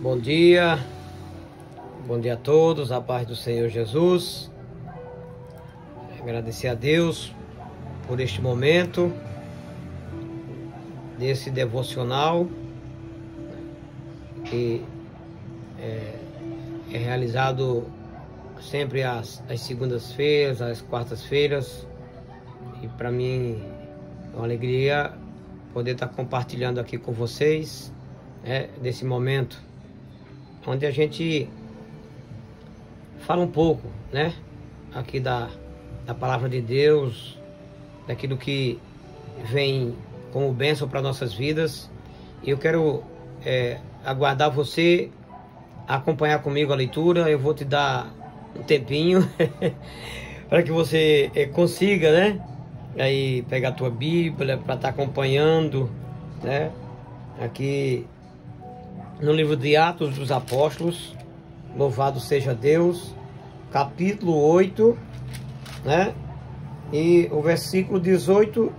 Bom dia a todos, a paz do Senhor Jesus. Agradecer a Deus por este momento, desse devocional que é realizado sempre às segundas-feiras, às quartas-feiras. E para mim é uma alegria poder estar compartilhando aqui com vocês, desse momento onde a gente fala um pouco, aqui da palavra de Deus, daquilo que vem como bênção para nossas vidas. E eu quero aguardar você acompanhar comigo a leitura. Eu vou te dar um tempinho para que você consiga, aí pegar a tua Bíblia para estar acompanhando, aqui no livro de Atos dos Apóstolos. Louvado seja Deus, capítulo 8, e o versículo 18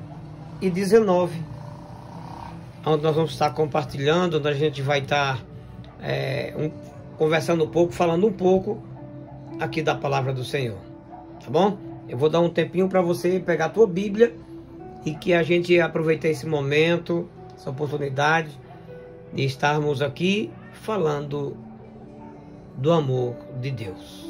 e 19, onde nós vamos estar compartilhando, onde a gente vai estar conversando um pouco, falando um pouco aqui da palavra do Senhor, tá bom? Eu vou dar um tempinho para você pegar a tua Bíblia e que a gente aproveite esse momento, essa oportunidade de estarmos aqui falando do amor de Deus.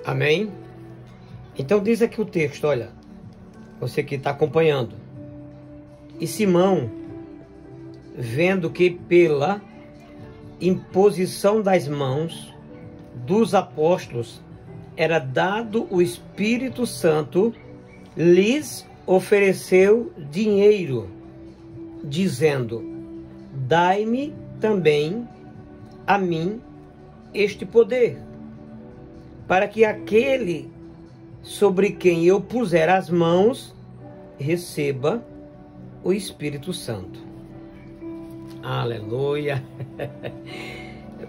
Amém? Então diz aqui o texto, olha, você que está acompanhando. E Simão, vendo que pela imposição das mãos dos apóstolos era dado o Espírito Santo, lhes ofereceu dinheiro, dizendo: dai-me também a mim este poder, para que aquele sobre quem eu puser as mãos receba o Espírito Santo. Aleluia!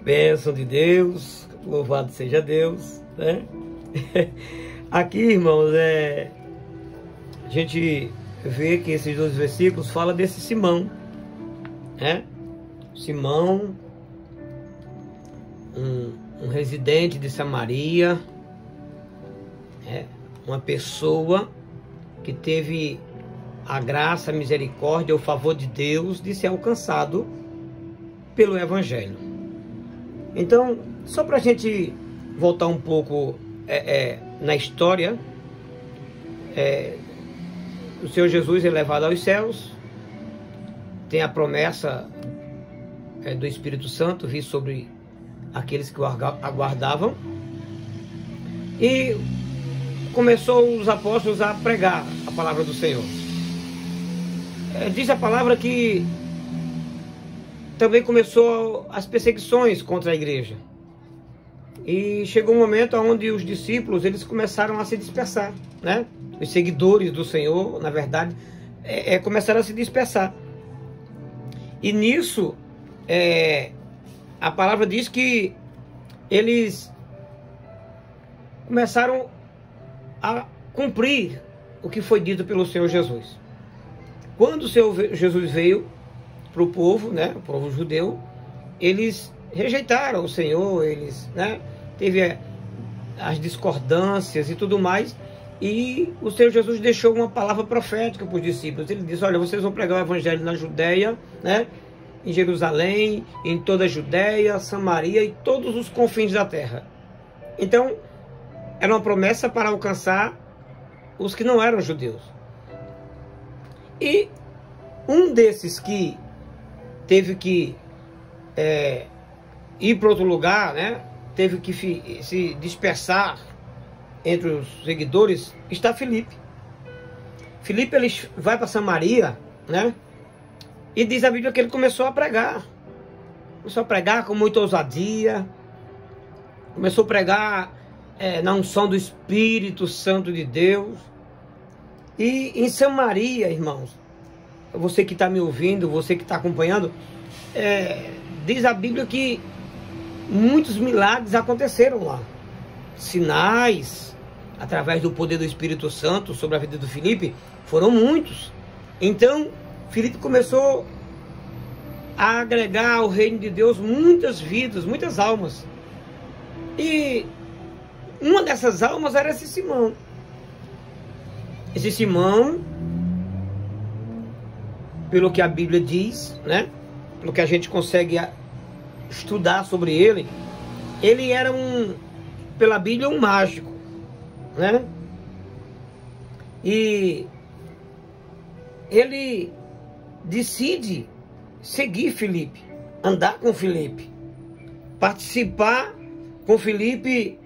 Bênção de Deus, louvado seja Deus, Aqui, irmãos, a gente vê que esses dois versículos falam desse Simão, Simão, um residente de Samaria, uma pessoa que teve a graça, a misericórdia, o favor de Deus de ser alcançado pelo Evangelho. Então, só para a gente voltar um pouco na história, o Senhor Jesus é levado aos céus, tem a promessa do Espírito Santo vir sobre aqueles que o aguardavam, e começou os apóstolos a pregar a palavra do Senhor. Diz a palavra que também começou as perseguições contra a igreja, e chegou um momento onde os discípulos eles começaram a se dispersar, Os seguidores do Senhor, na verdade, começaram a se dispersar. E nisso a palavra diz que eles começaram a cumprir o que foi dito pelo Senhor Jesus. Quando o Senhor Jesus veio para o povo, o povo judeu, eles rejeitaram o Senhor, eles teve as discordâncias e tudo mais, e o Senhor Jesus deixou uma palavra profética para os discípulos. Ele disse: olha, vocês vão pregar o evangelho na Judeia, em Jerusalém, em toda a Judeia, Samaria e todos os confins da terra. Então, era uma promessa para alcançar os que não eram judeus. E um desses que teve que ir para outro lugar, teve que se dispersar entre os seguidores, está Filipe. Filipe, ele vai para Samaria, e diz a Bíblia que ele começou a pregar com muita ousadia, começou a pregar na unção do Espírito Santo de Deus. E em Samaria, irmãos, você que está me ouvindo, você que está acompanhando, diz a Bíblia que muitos milagres aconteceram lá. Sinais, através do poder do Espírito Santo sobre a vida do Filipe, foram muitos. Então, Filipe começou a agregar ao reino de Deus muitas vidas, muitas almas. E uma dessas almas era esse Simão. Esse Simão, pelo que a Bíblia diz, né? Pelo que a gente consegue estudar sobre ele, ele era pela Bíblia, um mágico, né? E ele decide seguir Filipe, andar com Filipe, participar com Filipe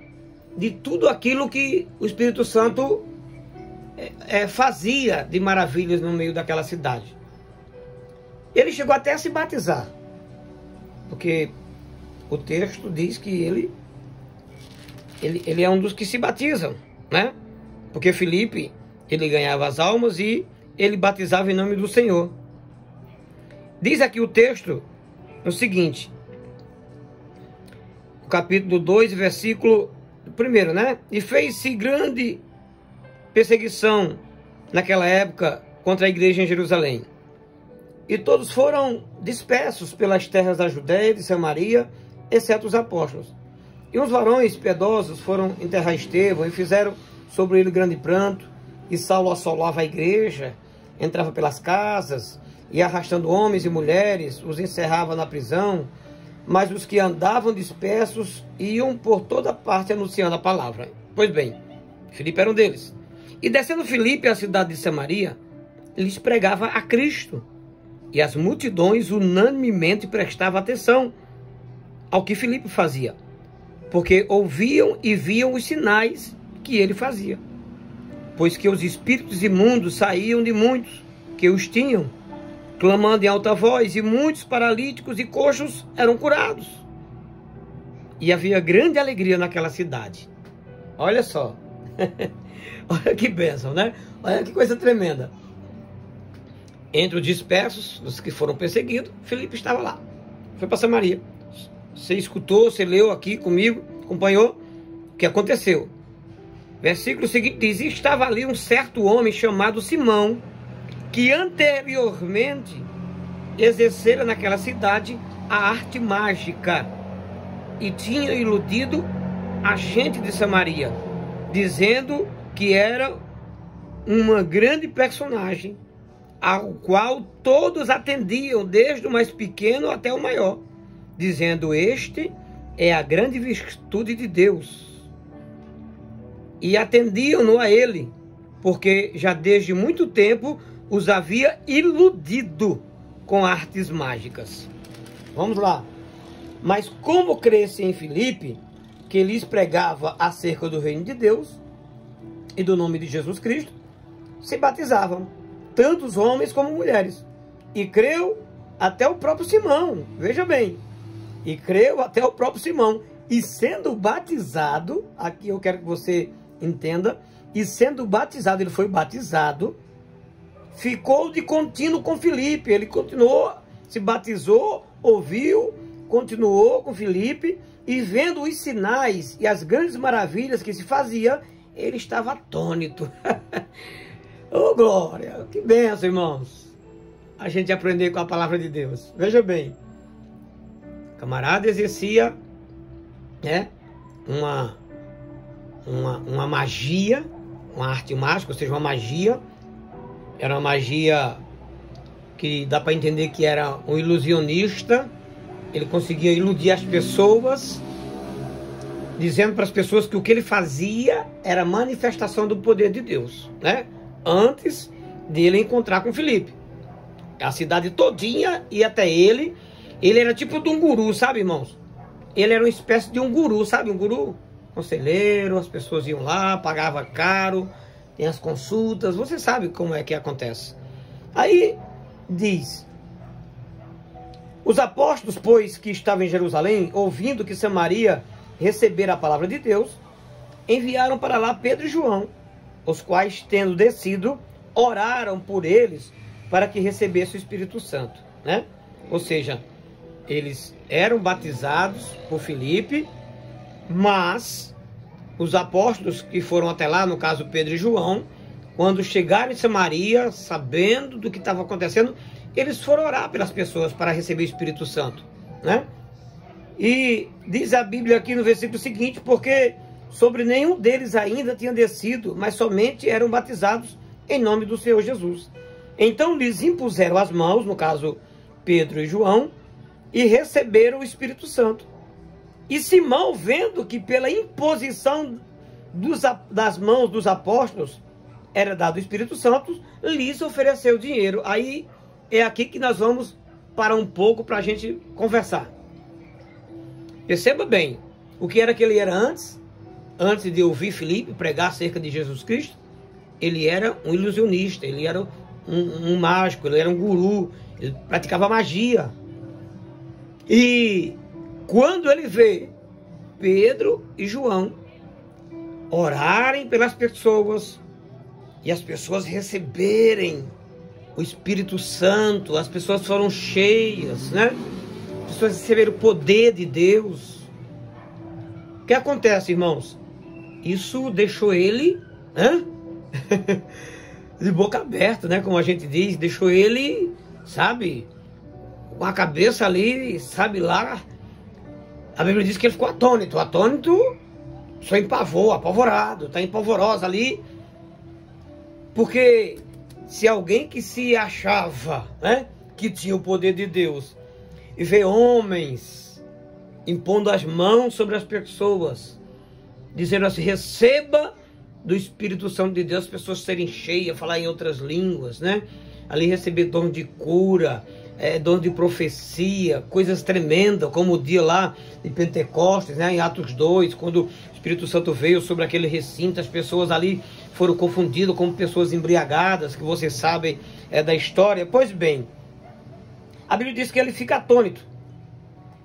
de tudo aquilo que o Espírito Santo fazia de maravilhas no meio daquela cidade. Ele chegou até a se batizar, porque o texto diz que ele é um dos que se batizam, né? Porque Filipe, ele ganhava as almas e ele batizava em nome do Senhor. Diz aqui o texto o seguinte, o capítulo 2, versículo 1, né? E fez-se grande perseguição naquela época contra a igreja em Jerusalém. E todos foram dispersos pelas terras da Judéia e de Samaria, exceto os apóstolos. E uns varões piedosos foram enterrar Estevão e fizeram sobre ele grande pranto. E Saulo assolava a igreja, entrava pelas casas e arrastando homens e mulheres, os encerrava na prisão. Mas os que andavam dispersos iam por toda parte anunciando a palavra. Pois bem, Filipe era um deles. E descendo Filipe à cidade de Samaria, lhes pregava a Cristo. E as multidões unanimemente prestavam atenção ao que Filipe fazia, porque ouviam e viam os sinais que ele fazia. Pois que os espíritos imundos saíam de muitos que os tinham, clamando em alta voz, e muitos paralíticos e coxos eram curados. E havia grande alegria naquela cidade. Olha só. Olha que bênção, né? Olha que coisa tremenda. Entre os dispersos, os que foram perseguidos, Filipe estava lá. Foi para Samaria. Você escutou, você leu aqui comigo, acompanhou o que aconteceu. Versículo seguinte diz: e estava ali um certo homem chamado Simão, que anteriormente exercera naquela cidade a arte mágica e tinha iludido a gente de Samaria, dizendo que era uma grande personagem, ao qual todos atendiam, desde o mais pequeno até o maior, dizendo: este é a grande virtude de Deus. E atendiam-no a ele, porque já desde muito tempo os havia iludido com artes mágicas. Vamos lá. Mas como cresce em Filipe, que lhes pregava acerca do reino de Deus e do nome de Jesus Cristo, se batizavam, tanto os homens como mulheres. E creu até o próprio Simão, veja bem, e creu até o próprio Simão, e sendo batizado, aqui eu quero que você entenda, e sendo batizado, ele foi batizado, ficou de contínuo com Filipe. Ele continuou, se batizou, ouviu, continuou com Filipe, e vendo os sinais e as grandes maravilhas que se fazia, ele estava atônito. Oh, glória! Que bênção, irmãos! A gente aprender com a palavra de Deus. Veja bem, o camarada exercia, né, uma magia, uma arte mágica, ou seja, uma magia. Era uma magia que dá para entender que era um ilusionista. Ele conseguia iludir as pessoas, dizendo para as pessoas que o que ele fazia era manifestação do poder de Deus, né? Antes de ele encontrar com Filipe, a cidade todinha ia até ele. Ele era tipo de um guru, sabe, irmãos? Ele era uma espécie de um guru, sabe? Um guru conselheiro, as pessoas iam lá, pagava caro, tem as consultas, você sabe como é que acontece. Aí diz: os apóstolos, pois, que estavam em Jerusalém, ouvindo que Samaria receber a palavra de Deus, enviaram para lá Pedro e João, os quais, tendo descido, oraram por eles para que recebessem o Espírito Santo, né? Ou seja, eles eram batizados por Filipe, mas os apóstolos que foram até lá, no caso Pedro e João, quando chegaram em Samaria, sabendo do que estava acontecendo, eles foram orar pelas pessoas para receber o Espírito Santo, né? E diz a Bíblia aqui no versículo seguinte, porque sobre nenhum deles ainda tinha descido, mas somente eram batizados em nome do Senhor Jesus. Então lhes impuseram as mãos, no caso Pedro e João, e receberam o Espírito Santo. E Simão, vendo que pela imposição das mãos dos apóstolos era dado o Espírito Santo, lhes ofereceu dinheiro. Aí é aqui que nós vamos parar um pouco para a gente conversar. Perceba bem, o que era que ele era antes de ouvir Filipe pregar acerca de Jesus Cristo? Ele era um ilusionista, ele era um mágico, ele era um guru, ele praticava magia. E quando ele vê Pedro e João orarem pelas pessoas e as pessoas receberem o Espírito Santo, as pessoas foram cheias, né? As pessoas receberam o poder de Deus. O que acontece, irmãos? Isso deixou ele, né? De boca aberta, né? Como a gente diz, deixou ele, sabe, com a cabeça ali, sabe lá. A Bíblia diz que ele ficou atônito. Atônito só em pavor, apavorado, está empolvorosa ali. Porque se alguém que se achava, né, que tinha o poder de Deus, e vê homens impondo as mãos sobre as pessoas, dizendo assim, receba do Espírito Santo de Deus, as pessoas serem cheias, falar em outras línguas, né? Ali receber dom de cura, dom de profecia, coisas tremendas, como o dia lá de Pentecostes, né? Em Atos 2, quando o Espírito Santo veio sobre aquele recinto, as pessoas ali foram confundidas como pessoas embriagadas, que vocês sabem da história. Pois bem, a Bíblia diz que ele fica atônito.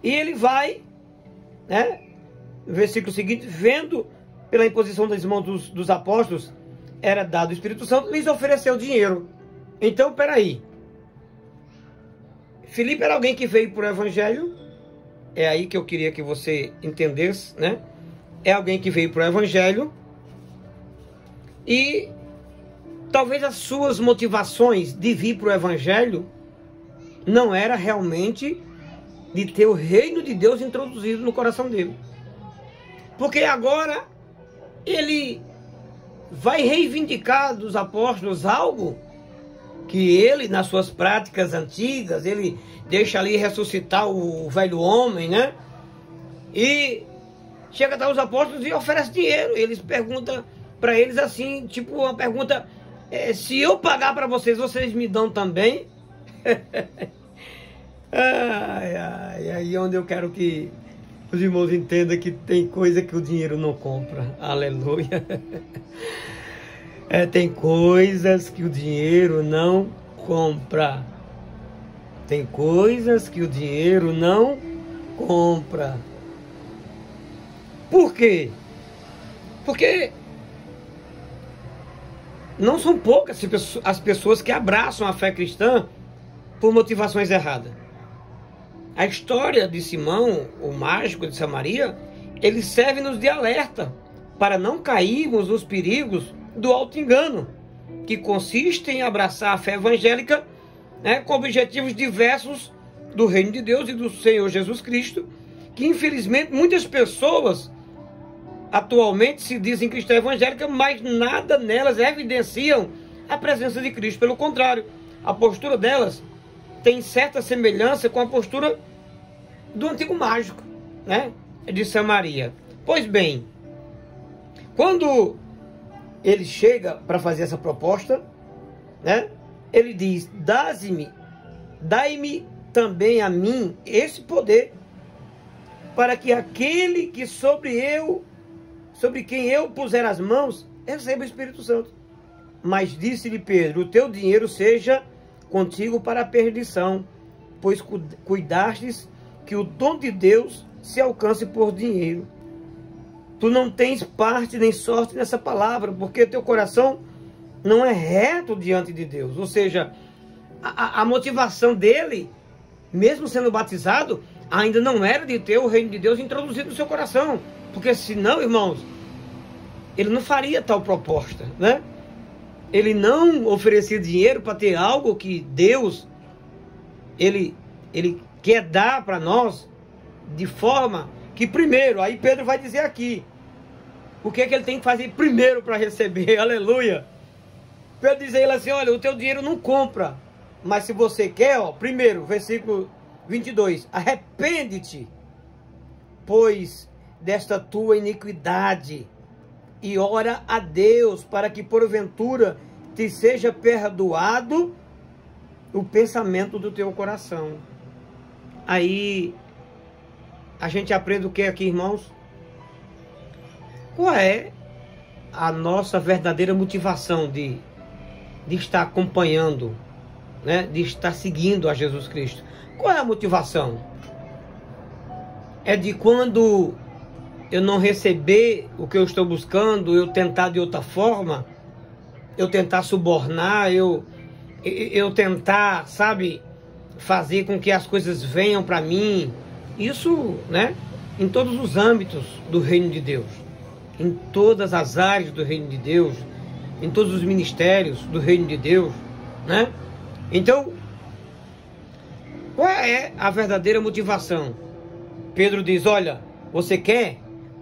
E ele vai, né? No versículo seguinte, vendo pela imposição das mãos dos apóstolos, era dado o Espírito Santo, lhes ofereceu dinheiro. Então, peraí. Filipe era alguém que veio para o Evangelho. É aí que eu queria que você entendesse, né? É alguém que veio para o Evangelho. E talvez as suas motivações de vir para o Evangelho não era realmente de ter o reino de Deus introduzido no coração dele. Porque agora ele vai reivindicar dos apóstolos algo que ele, nas suas práticas antigas, ele deixa ali ressuscitar o velho homem, né? E chega até os apóstolos e oferece dinheiro. Eles perguntam para eles assim, tipo uma pergunta, se eu pagar para vocês, vocês me dão também? Aí onde eu quero que os irmãos entendam que tem coisa que o dinheiro não compra. Aleluia. Tem coisas que o dinheiro não compra. Tem coisas que o dinheiro não compra. Por quê? Porque não são poucas as pessoas que abraçam a fé cristã por motivações erradas. A história de Simão, o mágico de Samaria, ele serve-nos de alerta para não cairmos nos perigos do auto-engano, que consiste em abraçar a fé evangélica, né, com objetivos diversos do reino de Deus e do Senhor Jesus Cristo, que infelizmente muitas pessoas atualmente se dizem cristã evangélica, mas nada nelas evidenciam a presença de Cristo. Pelo contrário, a postura delas tem certa semelhança com a postura do antigo mágico, né, de Samaria. Pois bem, quando ele chega para fazer essa proposta, né, ele diz, dai-me também a mim esse poder, para que aquele que sobre quem eu puser as mãos, receba o Espírito Santo. Mas disse-lhe Pedro, o teu dinheiro seja contigo para a perdição, pois cuidastes que o dom de Deus se alcance por dinheiro. tu não tens parte nem sorte nessa palavra, porque teu coração não é reto diante de Deus. Ou seja, a motivação dele, mesmo sendo batizado, ainda não era de ter o reino de Deus introduzido no seu coração. Porque senão, irmãos, ele não faria tal proposta, né? Ele não oferecia dinheiro para ter algo que Deus, ele quer dar para nós de forma que primeiro, aí Pedro vai dizer aqui, o que é que ele tem que fazer primeiro para receber, aleluia. Pedro diz a ele assim, olha, o teu dinheiro não compra, mas se você quer, ó, primeiro, versículo 22, arrepende-te, pois desta tua iniquidade, e ora a Deus para que porventura te seja perdoado o pensamento do teu coração. Aí a gente aprende o que aqui, irmãos? Qual é a nossa verdadeira motivação de estar acompanhando, né? De estar seguindo a Jesus Cristo? Qual é a motivação? É de quando eu não receber o que eu estou buscando, eu tentar de outra forma, eu tentar subornar, eu tentar, sabe, fazer com que as coisas venham para mim. Isso, né, em todos os âmbitos do reino de Deus, em todas as áreas do reino de Deus, em todos os ministérios do reino de Deus, né? Então, qual é a verdadeira motivação? Pedro diz, olha, você quer?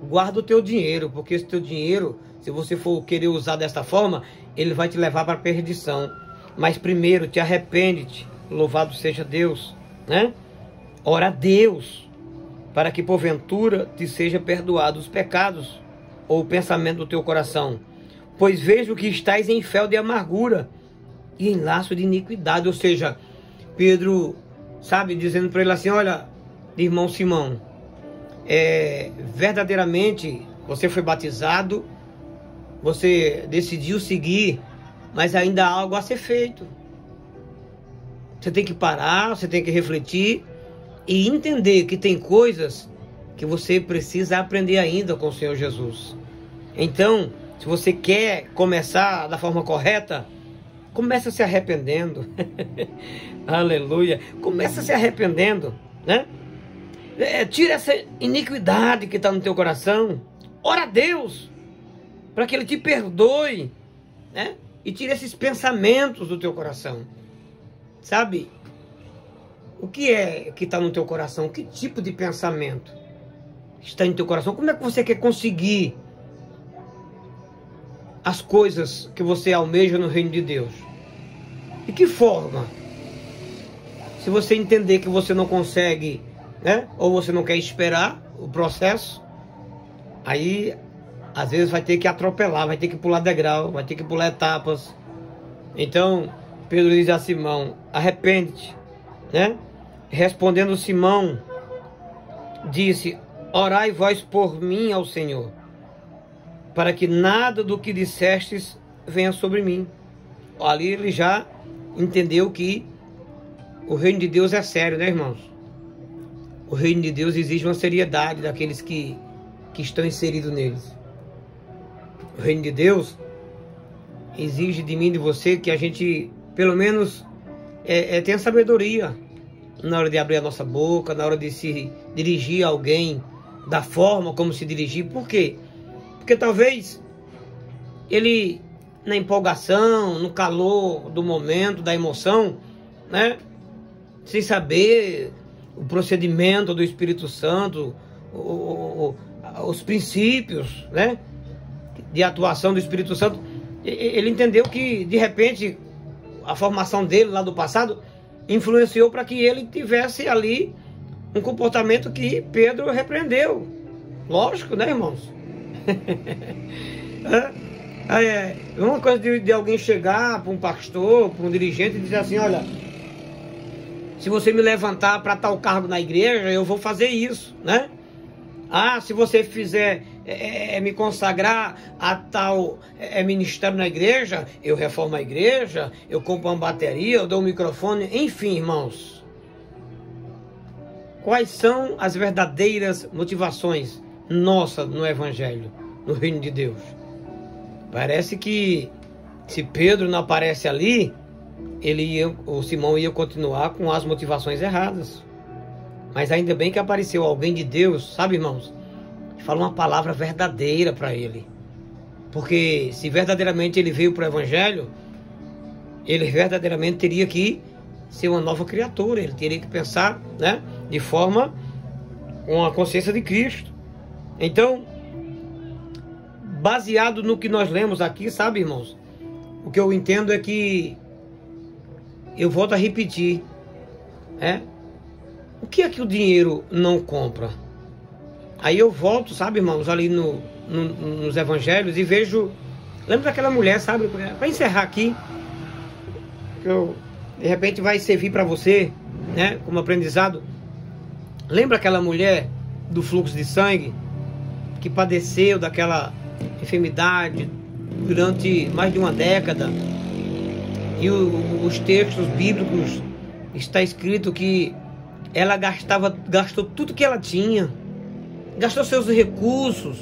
Guarda o teu dinheiro, porque esse teu dinheiro, se você for querer usar desta forma, ele vai te levar para a perdição. Mas primeiro, te arrepende-te, louvado seja Deus, né? Ora a Deus, para que porventura te seja perdoado os pecados, ou o pensamento do teu coração. Pois vejo que estás em fel de amargura, e em laço de iniquidade. Ou seja, Pedro, sabe, dizendo para ele assim, olha, irmão Simão, verdadeiramente você foi batizado, você decidiu seguir, mas ainda há algo a ser feito. Você tem que parar, você tem que refletir e entender que tem coisas que você precisa aprender ainda com o Senhor Jesus. Então, se você quer começar da forma correta, começa se arrependendo. Aleluia. Começa se arrependendo, né? Tira essa iniquidade que está no teu coração. Ora a Deus para que Ele te perdoe, né? E tire esses pensamentos do teu coração. Sabe? O que é que está no teu coração? Que tipo de pensamento está no teu coração? Como é que você quer conseguir as coisas que você almeja no reino de Deus? De que forma? Se você entender que você não consegue, né? Ou você não quer esperar o processo, aí às vezes vai ter que atropelar, vai ter que pular degrau, vai ter que pular etapas. Então Pedro diz a Simão, arrepende-te, né? Respondendo Simão, disse, orai vós por mim ao Senhor, para que nada do que dissestes venha sobre mim. Ali ele já entendeu que o reino de Deus é sério, né, irmãos? O reino de Deus exige uma seriedade daqueles que estão inseridos neles. O reino de Deus exige de mim e de você que a gente, pelo menos, tenha sabedoria na hora de abrir a nossa boca, na hora de se dirigir a alguém, da forma como se dirigir. Por quê? Porque talvez ele, na empolgação, no calor do momento, da emoção, né, sem saber o procedimento do Espírito Santo, os princípios, né, de atuação do Espírito Santo, ele entendeu que, de repente, a formação dele lá do passado influenciou para que ele tivesse ali um comportamento que Pedro repreendeu. Lógico, né, irmãos? Uma coisa de alguém chegar para um pastor, para um dirigente e dizer assim, olha, se você me levantar para tal cargo na igreja, eu vou fazer isso, né? Ah, se você fizer me consagrar a tal ministério na igreja, eu reformo a igreja, eu compro uma bateria, eu dou um microfone, enfim, irmãos. Quais são as verdadeiras motivações nossa no Evangelho, no reino de Deus. Parece que se Pedro não aparece ali, o Simão ia continuar com as motivações erradas. Mas ainda bem que apareceu alguém de Deus, sabe, irmãos? Que fala uma palavra verdadeira para ele. Porque se verdadeiramente ele veio para o Evangelho, ele verdadeiramente teria que ser uma nova criatura. Ele teria que pensar, né, de forma com a consciência de Cristo. Então, baseado no que nós lemos aqui, sabe, irmãos? O que eu entendo é que, eu volto a repetir, o que é que o dinheiro não compra? Aí eu volto, sabe, irmãos, ali nos evangelhos e vejo, lembra daquela mulher, sabe, para encerrar aqui, que de repente vai servir para você, né, como aprendizado. Lembra aquela mulher do fluxo de sangue, que padeceu daquela enfermidade durante mais de uma década, e os textos bíblicos está escrito que ela gastou tudo que ela tinha, gastou seus recursos,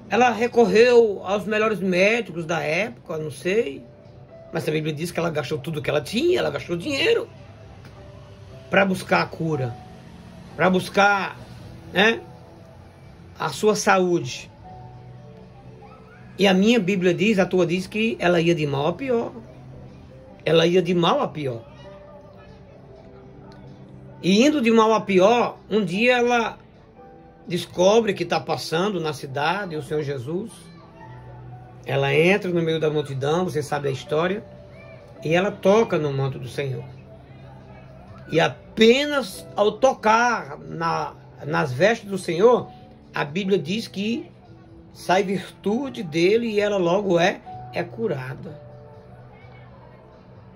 ela recorreu aos melhores médicos da época, não sei, mas a Bíblia diz que ela gastou tudo que ela tinha, ela gastou dinheiro para buscar a cura, para buscar, né, a sua saúde. E a minha Bíblia diz, a tua diz que ela ia de mal a pior. Ela ia de mal a pior. E indo de mal a pior, um dia ela descobre que está passando na cidade o Senhor Jesus. Ela entra no meio da multidão, você sabe a história, e ela toca no manto do Senhor. E apenas ao tocar nas vestes do Senhor, a Bíblia diz que sai virtude dele e ela logo é curada.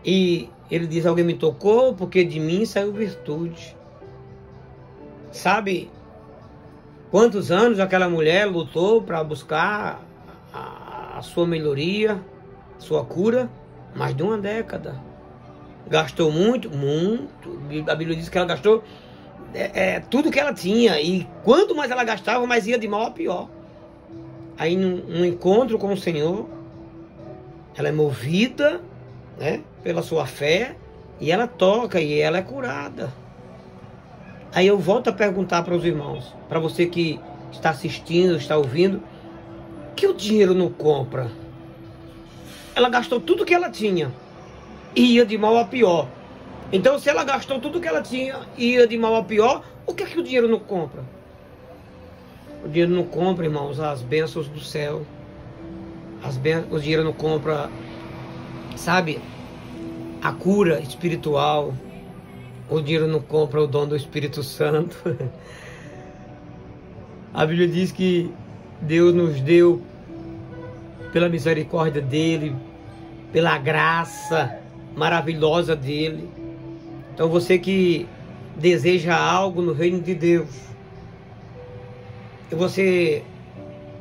E ele diz, alguém me tocou porque de mim saiu virtude. Sabe quantos anos aquela mulher lutou para buscar a sua melhoria, sua cura? Mais de uma década. Gastou muito. A Bíblia diz que ela gastou tudo que ela tinha. E quanto mais ela gastava, mais ia de mal a pior. Aí num encontro com o Senhor, ela é movida, né, pela sua fé, e ela toca e ela é curada. Aí eu volto a perguntar para os irmãos, para você que está assistindo, está ouvindo, que o dinheiro não compra? Ela gastou tudo que ela tinha e ia de mal a pior. Então, se ela gastou tudo que ela tinha e ia de mal a pior, o que é que o dinheiro não compra? O dinheiro não compra, irmãos, as bênçãos do céu. O dinheiro não compra, sabe, a cura espiritual. O dinheiro não compra o dom do Espírito Santo. A Bíblia diz que Deus nos deu, pela misericórdia dele, pela graça maravilhosa dele. Então você que deseja algo no reino de Deus, e você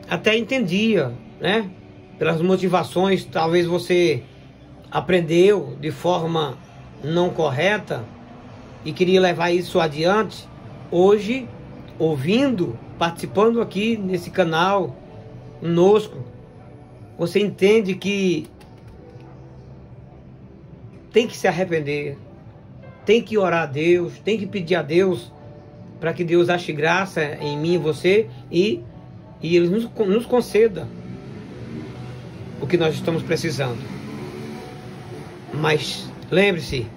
até entendia, né, pelas motivações, talvez você aprendeu de forma não correta e queria levar isso adiante, hoje, ouvindo, participando aqui nesse canal conosco, você entende que tem que se arrepender, tem que orar a Deus, tem que pedir a Deus para que Deus ache graça em mim e você e Ele nos conceda o que nós estamos precisando. Mas lembre-se,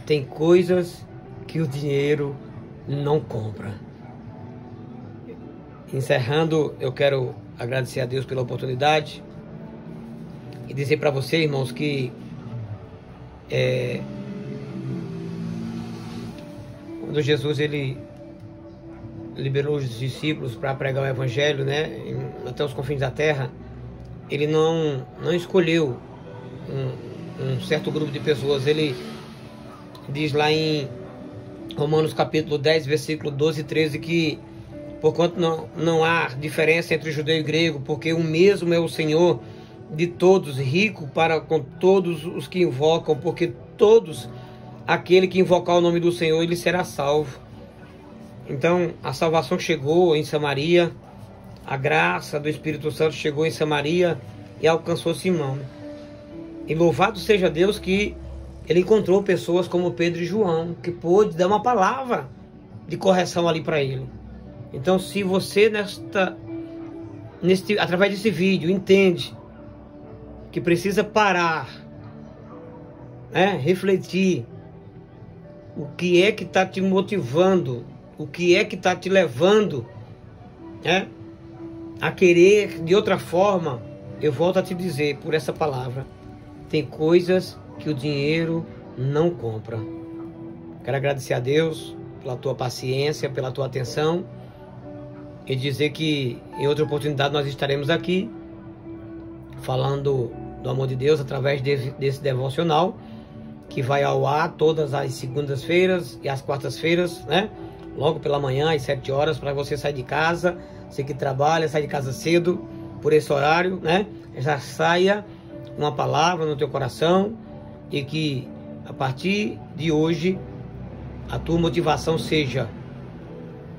tem coisas que o dinheiro não compra. Encerrando, eu quero agradecer a Deus pela oportunidade e dizer para você, irmãos, que quando Jesus ele liberou os discípulos para pregar o Evangelho, né, até os confins da terra, ele não escolheu um certo grupo de pessoas. Ele diz lá em Romanos capítulo 10, versículo 12 e 13, que porquanto não há diferença entre judeu e grego, porque o mesmo é o Senhor de todos, rico para com todos os que invocam, porque todos aquele que invocar o nome do Senhor, ele será salvo. Então a salvação chegou em Samaria, a graça do Espírito Santo chegou em Samaria e alcançou Simão. E louvado seja Deus que ele encontrou pessoas como Pedro e João, que pôde dar uma palavra de correção ali para ele. Então, se você através desse vídeo entende que precisa parar, refletir o que é que está te motivando, o que é que está te levando a querer de outra forma, eu volto a te dizer por essa palavra: tem coisas que o dinheiro não compra. Quero agradecer a Deus pela tua paciência, pela tua atenção, e dizer que em outra oportunidade nós estaremos aqui falando do amor de Deus através desse devocional que vai ao ar todas as segundas-feiras e as quartas-feiras, logo pela manhã às 7 horas, para você sair de casa, você que trabalha, sai de casa cedo por esse horário, já saia uma palavra no teu coração, e que a partir de hoje a tua motivação seja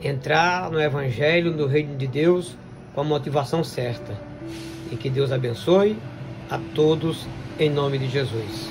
entrar no Evangelho, no Reino de Deus, com a motivação certa. E que Deus abençoe a todos em nome de Jesus.